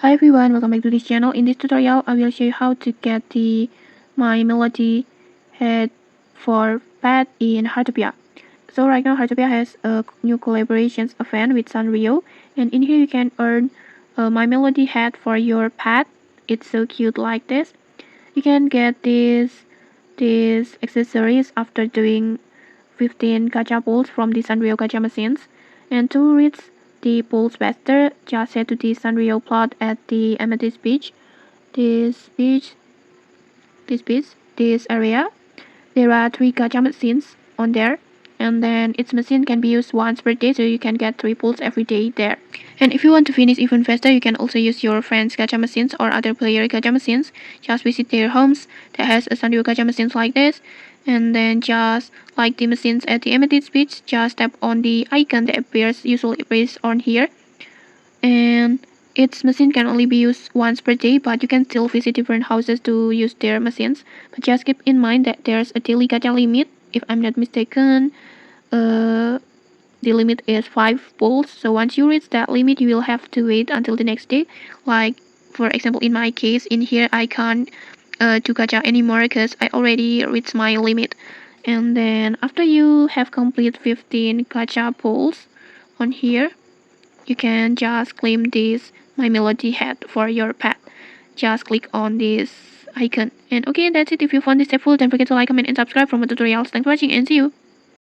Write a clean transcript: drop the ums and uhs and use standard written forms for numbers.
Hi everyone, welcome back to this channel. In this tutorial, I will show you how to get the My Melody head for pet in Heartopia. So right now Heartopia has a new collaborations event with Sanrio, and in here you can earn a My Melody head for your pet. It's so cute like this. You can get these accessories after doing 15 gacha pulls from the Sanrio gacha machines. And to reach the pulls faster, just head to the Sanrio plot at the Amethyst Beach. This beach, this area. There are 3 gacha machines on there. And then each machine can be used once per day, so you can get 3 pulls every day there. And if you want to finish even faster, you can also use your friends' gacha machines or other player gacha machines. Just visit their homes that has a Sanrio gacha machines like this, and then just like the machines at the Amethyst Beach, just tap on the icon that usually appears on here, and its machine can only be used once per day, but you can still visit different houses to use their machines. But just keep in mind that there's a daily gacha limit. If I'm not mistaken, the limit is 5 pulls. So once you reach that limit, you will have to wait until the next day. Like for example, in my case, in here I can't do gacha anymore because I already reached my limit. And then after you have completed 15 gacha pulls on here, you can just claim this My Melody head for your pet. Just click on this icon. And okay, that's it. If you found this helpful, don't forget to like, comment, and subscribe for more tutorials. Thanks for watching and see you.